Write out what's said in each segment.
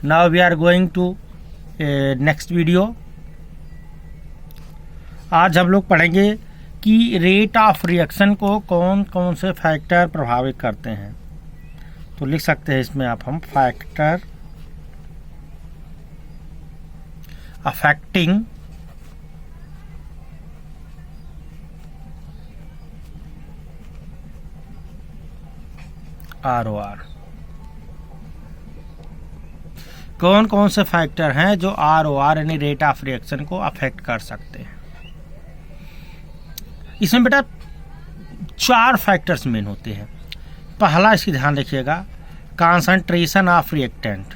Now we are going to next video। आज हम लोग पढ़ेंगे कि रेट ऑफ रिएक्शन को कौन कौन से फैक्टर प्रभावित करते हैं। तो लिख सकते हैं इसमें हम फैक्टर अफेक्टिंग ROR। कौन कौन से फैक्टर हैं जो ROR यानी रेट ऑफ रिएक्शन को अफेक्ट कर सकते हैं। इसमें बेटा 4 फैक्टर्स मेन होते हैं। पहला इसकी ध्यान रखिएगा, कॉन्सेंट्रेशन ऑफ रिएक्टेंट।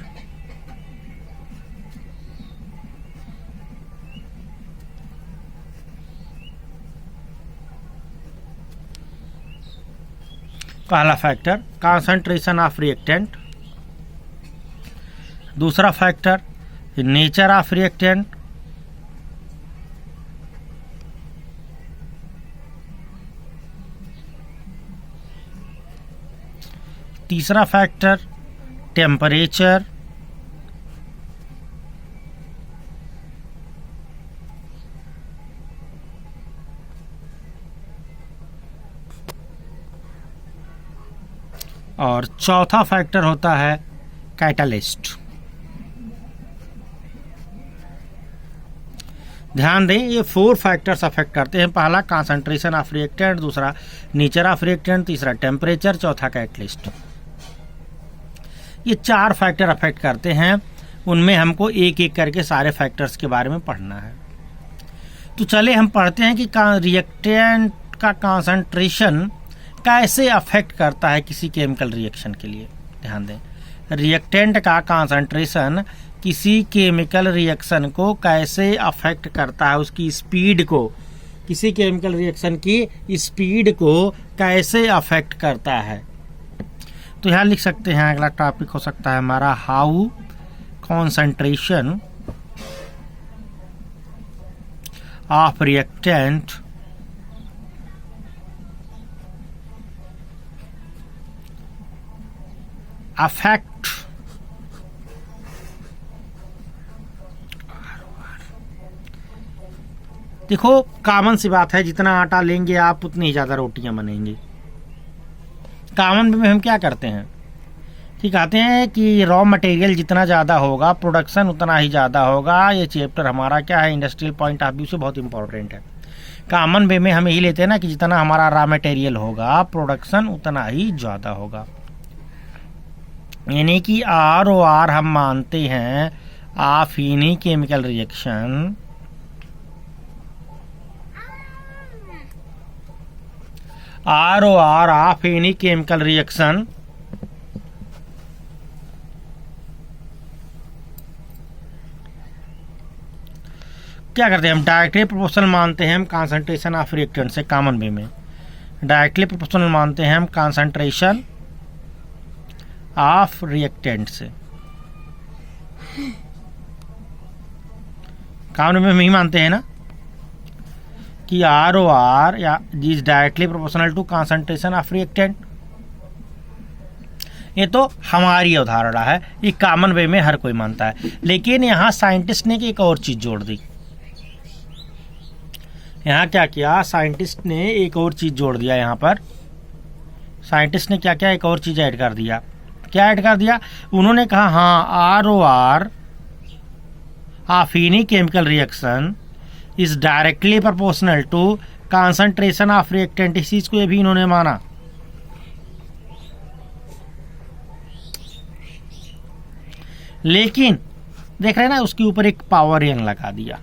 पहला फैक्टर कॉन्सेंट्रेशन ऑफ रिएक्टेंट। दूसरा फैक्टर नेचर ऑफ रिएक्टेंट। तीसरा फैक्टर टेम्परेचर। और चौथा फैक्टर होता है कैटालिस्ट। ध्यान दें, ये 4 फैक्टर्स अफेक्ट करते हैं। पहला कॉन्सेंट्रेशन ऑफ रिएक्टेंट, दूसरा नेचर ऑफ रिएक्टेंट, तीसरा टेम्परेचर, चौथा कैटलिस्ट। ये 4 फैक्टर अफेक्ट करते हैं। उनमें हमको एक एक करके सारे फैक्टर्स के बारे में पढ़ना है। तो चले हम पढ़ते हैं कि रिएक्टेंट का कॉन्सेंट्रेशन कैसे अफेक्ट करता है किसी केमिकल रिएक्शन के लिए। ध्यान दें, रिएक्टेंट का कॉन्सेंट्रेशन किसी केमिकल रिएक्शन को कैसे अफेक्ट करता है, उसकी स्पीड को, किसी केमिकल रिएक्शन की स्पीड को कैसे अफेक्ट करता है। तो यहाँ लिख सकते हैं, अगला टॉपिक हो सकता है हमारा how concentration of reactant affect देखो, कॉमन सी बात है, जितना आटा लेंगे आप उतनी ही ज़्यादा रोटियां बनेंगी। कॉमन में हम क्या करते हैं कि कहते हैं कि रॉ मटेरियल जितना ज़्यादा होगा प्रोडक्शन उतना ही ज़्यादा होगा। ये चैप्टर हमारा क्या है, इंडस्ट्रियल पॉइंट ऑफ व्यू से बहुत इंपॉर्टेंट है। कॉमन वे में हम यही लेते हैं ना कि जितना हमारा रॉ मटेरियल होगा प्रोडक्शन उतना ही ज़्यादा होगा। यानी कि ROR हम मानते हैं of any chemical reaction ROR of any chemical reaction क्या करते हैं हम, डायरेक्टली प्रोपोर्शनल मानते हैं हम कॉन्सेंट्रेशन ऑफ रिएक्टेंट से। कॉमन वे में डायरेक्टली प्रोपोर्शनल मानते हैं हम कॉन्सेंट्रेशन ऑफ रिएक्टेंट से। कॉमन में हम ही मानते हैं ना कि ROR या is directly proportional to concentration of reactant. ये तो हमारी अवधारणा है, ये कॉमन वे में हर कोई मानता है। लेकिन यहाँ साइंटिस्ट ने एक और चीज जोड़ दी। यहाँ क्या किया, साइंटिस्ट ने एक और चीज जोड़ दिया। यहाँ पर साइंटिस्ट ने क्या किया, एक और चीज ऐड कर दिया। क्या ऐड कर दिया, उन्होंने कहा हाँ ROR of any chemical reaction is directly proportional to concentration of reactant. इस चीज को ये भी इन्होंने माना। लेकिन देख रहे हैं ना, उसके ऊपर एक पावर एन लगा दिया।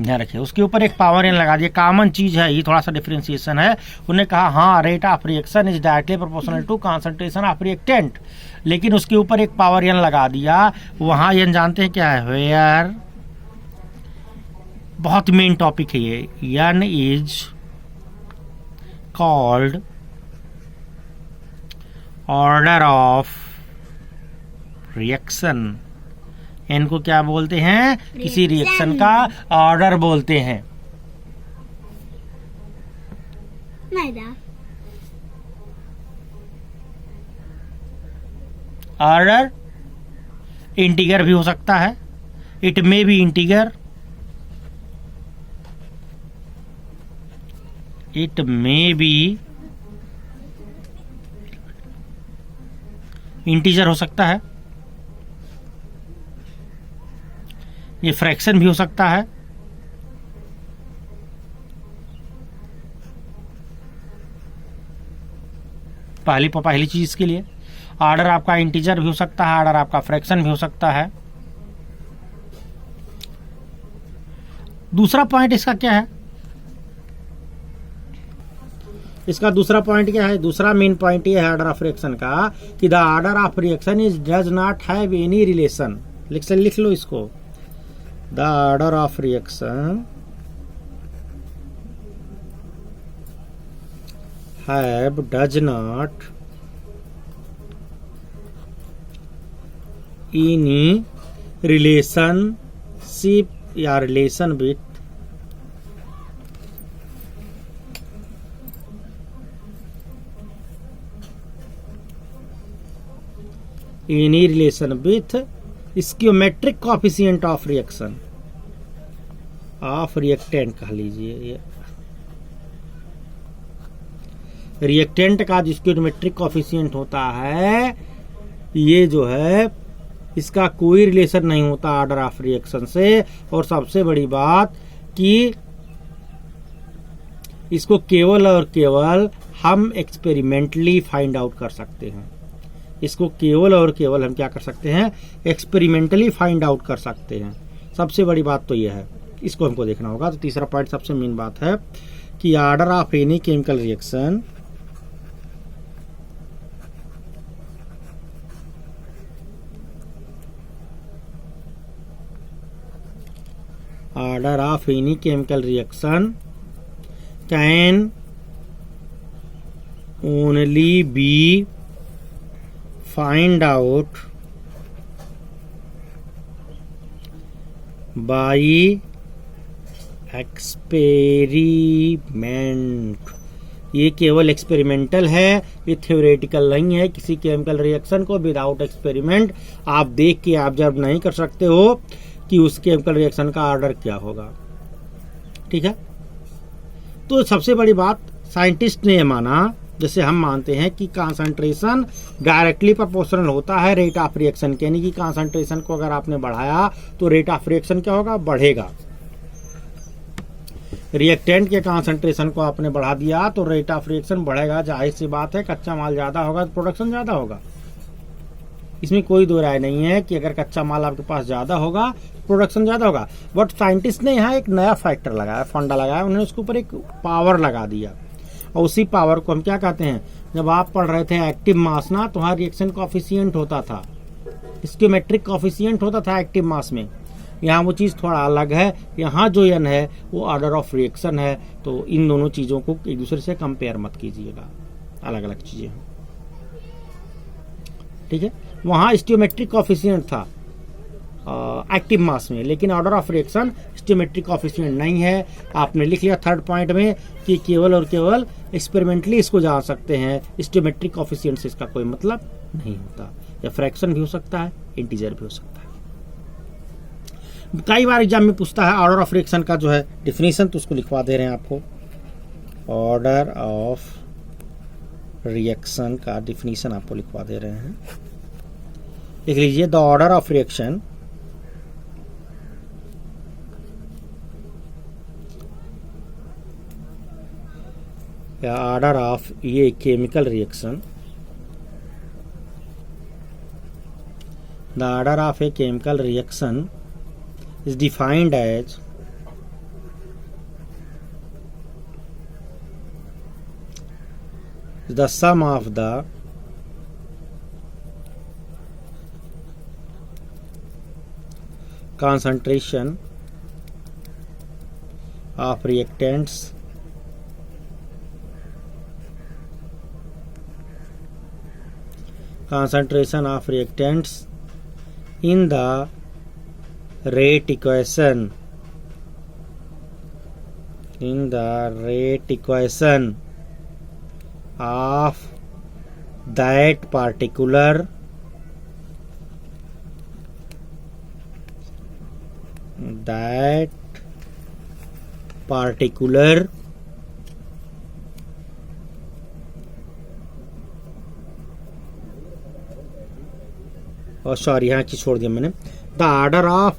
ध्यान रखिए, उसके ऊपर एक पावर एन लगा दिया। कॉमन चीज है, ये थोड़ा सा डिफरेंशिएशन है। उन्होंने कहा हाँ rate of reaction is directly proportional to concentration of reactant, लेकिन उसके ऊपर एक पावर एन लगा दिया। वहां एन जानते हैं क्या है, वेयर, बहुत मेन टॉपिक है ये। N is called order of reaction. N को क्या बोलते हैं, किसी रिएक्शन का ऑर्डर बोलते हैं। ऑर्डर इंटीगर भी हो सकता है, it may be integer, it may be integer हो सकता है, ये फ्रैक्शन भी हो सकता है, पहली चीज के लिए ऑर्डर आपका इंटीजर भी हो सकता है, ऑर्डर आपका फ्रैक्शन भी हो सकता है। दूसरा पॉइंट इसका क्या है, इसका दूसरा पॉइंट क्या है, दूसरा मेन पॉइंट ये है ऑर्डर ऑफ रिएक्शन का कि the order of reaction is does not have any relation. लिख लो इसको, the order of reaction have does not any relationship या relation with any relation with stoichiometric coefficient of reaction of reactant कह लीजिए, ये reactant का जो स्टोइचोमेट्रिक coefficient होता है, ये जो है इसका कोई रिलेशन नहीं होता ऑर्डर ऑफ रिएक्शन से। और सबसे बड़ी बात कि इसको केवल और केवल हम एक्सपेरिमेंटली फाइंड आउट कर सकते हैं, इसको केवल और केवल हम क्या कर सकते हैं, एक्सपेरिमेंटली फाइंड आउट कर सकते हैं। सबसे बड़ी बात तो यह है, इसको हमको देखना होगा। तो तीसरा पॉइंट सबसे मेन बात है कि order of any chemical reaction order of any chemical reaction can only be find out by experiment। ये केवल एक्सपेरिमेंटल है, ये थ्योरेटिकल नहीं है। किसी केमिकल रिएक्शन को विदाउट एक्सपेरिमेंट आप देख के ऑब्जर्व नहीं कर सकते हो कि उस केमिकल रिएक्शन का ऑर्डर क्या होगा। ठीक है, तो सबसे बड़ी बात साइंटिस्ट ने माना, जैसे हम मानते हैं कि कंसंट्रेशन डायरेक्टली प्रोपोर्शनल होता है रेट ऑफ रिएक्शन के, यानी कि कंसंट्रेशन को अगर आपने बढ़ाया तो रेट ऑफ रिएक्शन क्या होगा, बढ़ेगा। रिएक्टेंट के कंसंट्रेशन को आपने बढ़ा दिया तो रेट ऑफ रिएक्शन बढ़ेगा, जाहिर सी बात है। कच्चा माल ज्यादा होगा तो प्रोडक्शन ज्यादा होगा, इसमें कोई दो राय नहीं है कि अगर कच्चा माल आपके पास ज्यादा होगा प्रोडक्शन ज्यादा होगा। बट साइंटिस्ट ने यहाँ एक नया फैक्टर लगाया, फंडा लगाया, उन्होंने उसके ऊपर एक पावर लगा दिया, और उसी पावर को हम क्या कहते हैं, जब आप पढ़ रहे थे एक्टिव मास ना, तो वहाँ रिएक्शन कोएफिशिएंट होता था, स्टोइचोमेट्रिक कोएफिशिएंट होता था एक्टिव मास में। यहाँ वो चीज़ थोड़ा अलग है, यहाँ जो एन है वो ऑर्डर ऑफ रिएक्शन है। तो इन दोनों चीज़ों को एक दूसरे से कंपेयर मत कीजिएगा, अलग अलग चीज़ें हैं। ठीक है, वहाँ स्टोइचोमेट्रिक कोएफिशिएंट था एक्टिव मास में, लेकिन ऑर्डर ऑफ रिएक्शन स्टोइचोमेट्रिक कोएफिशिएंट नहीं है। आपने लिख लिया थर्ड पॉइंट में कि केवल और केवल एक्सपेरिमेंटली इसको जान सकते हैं, स्टोइचोमेट्रिक कोएफिशिएंट से इसका कोई मतलब नहीं होता। या फ्रैक्शन भी हो सकता है, इंटीजर भी हो सकता है। कई बार एग्जाम में पूछता है ऑर्डर ऑफ रिएक्शन का जो है डिफिनीशन, तो उसको लिखवा दे रहे हैं आपको। ऑर्डर ऑफ रिएक्शन का डिफिनीशन आपको लिखवा दे रहे हैं, लिख लीजिए। द ऑर्डर ऑफ रिएक्शन या ऑर्डर ऑफ ये chemical reaction, the order of a chemical reaction is defined as the sum of the concentration of reactants in the rate equation of that particular that particular यहाँ की छोड़ दिया मैंने। The order of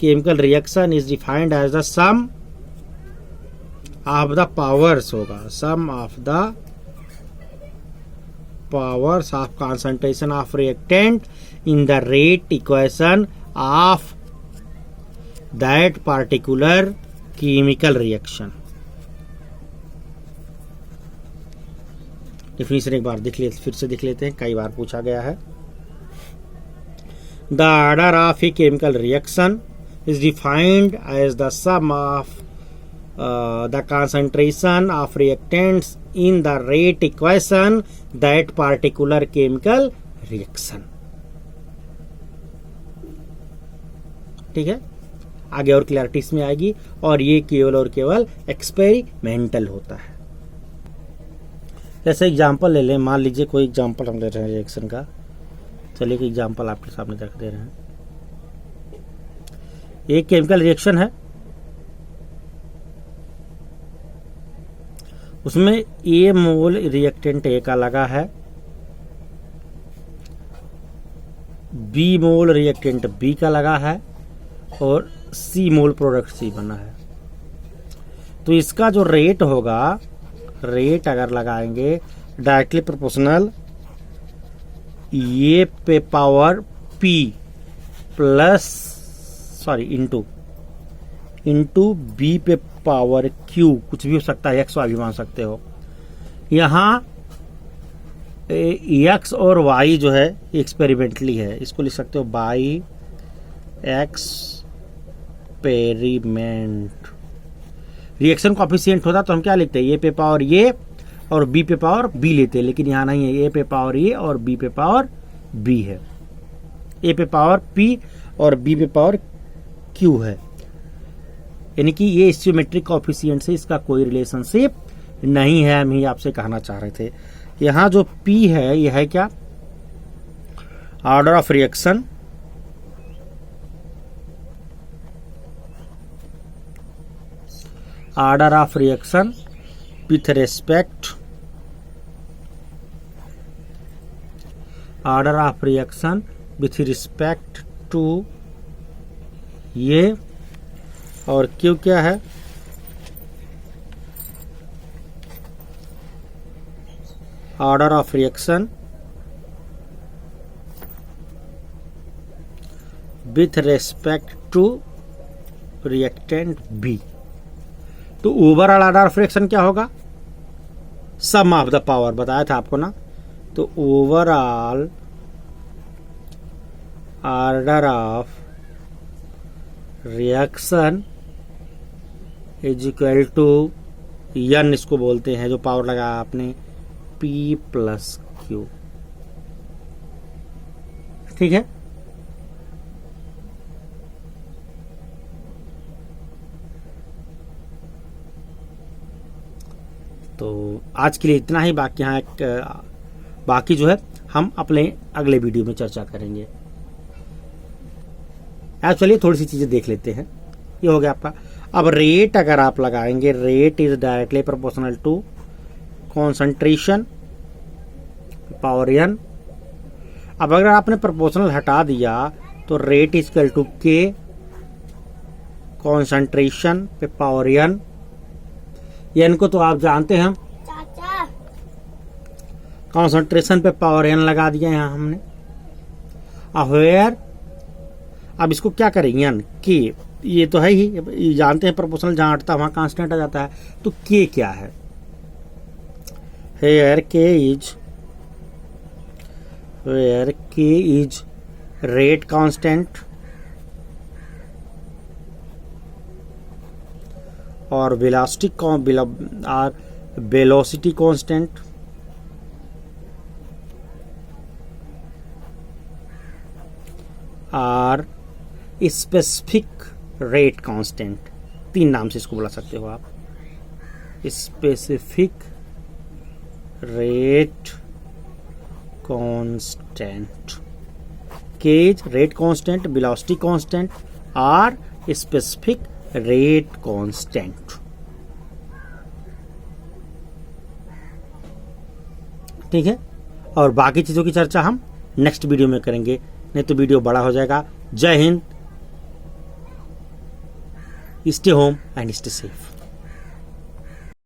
chemical reaction is defined as the sum of the powers होगा, sum of the powers of concentration of reactant in the rate equation of that particular chemical reaction। Definition एक बार फिर से देख लेते हैं, कई बार पूछा गया है। The order of a chemical reaction is defined as the sum of the concentration of reactants in the rate equation that particular chemical reaction। ठीक है, आगे और क्लैरिटी इसमें आएगी, और ये केवल और केवल एक्सपेरिमेंटल होता है। जैसे एग्जांपल ले लें, मान लीजिए कोई एग्जांपल हम ले रहे हैं रिएक्शन का। चलिए कि एग्जांपल आपके सामने रख दे रहे हैं। एक केमिकल रिएक्शन है, उसमें ए मोल रिएक्टेंट ए का लगा है, बी मोल रिएक्टेंट बी का लगा है, और सी मोल प्रोडक्ट सी बना है। तो इसका जो रेट होगा, रेट अगर लगाएंगे डायरेक्टली प्रोपोर्शनल ए पे power p plus into b पे पावर क्यू, कुछ भी हो सकता है, एक्स वाई भी मान सकते हो। यहाँ एक्स और वाई जो है एक्सपेरिमेंटली है, इसको लिख सकते हो बाई एक्सपेरिमेंट। रिएक्शन कोएफिशिएंट होता तो हम क्या लिखते हैं, ए पे पावर ए और बी पे पावर बी लेते हैं, लेकिन यहाँ नहीं है, ए पे पावर ए और बी पे पावर बी है, ए पे पावर पी और बी पे पावर क्यू है। यानी कि ये स्टियोमेट्रिक कोएफिशिएंट से इसका कोई रिलेशनशिप नहीं है, हम ही आपसे कहना चाह रहे थे। यहाँ जो P है, यह है क्या, order of reaction, order of reaction with respect, order of reaction with respect to ये, और क्यू क्या है, order of reaction with respect to reactant b. तो ओवरऑल ऑर्डर ऑफ रिएक्शन क्या होगा, सम ऑफ द पावर, बताया था आपको ना। तो overall order of reaction is equal to n, इसको बोलते हैं जो पावर लगाया आपने, P प्लस क्यू। ठीक है, तो आज के लिए इतना ही। बाकी यहाँ बाकी जो है हम अपने अगले वीडियो में चर्चा करेंगे। अब चलिए थोड़ी सी चीजें देख लेते हैं। ये हो गया आपका। अब रेट अगर आप लगाएंगे, rate is directly proportional to concentration power n. अब अगर आपने प्रोपोर्शनल हटा दिया तो rate is equal to k concentration पे पावर एन। एन को तो आप जानते हैं, कॉन्सेंट्रेशन पे पावर एन लगा दिया यहाँ हमने। अब इसको क्या करें, एन के, ये तो है ही, जानते हैं प्रोपोर्शनल जहां हटता वहां कांस्टेंट आ जाता है। तो के क्या है, here k is rate constant और वेलोसिटी कांस्टेंट और स्पेसिफिक रेट कांस्टेंट। तीन नाम से इसको बुला सकते हो आप, स्पेसिफिक रेट कांस्टेंट, केज रेट कांस्टेंट, वेलोसिटी कांस्टेंट और स्पेसिफिक रेट कांस्टेंट। ठीक है, और बाकी चीजों की चर्चा हम नेक्स्ट वीडियो में करेंगे, नहीं तो वीडियो बड़ा हो जाएगा। जय Hind, stay home and stay safe.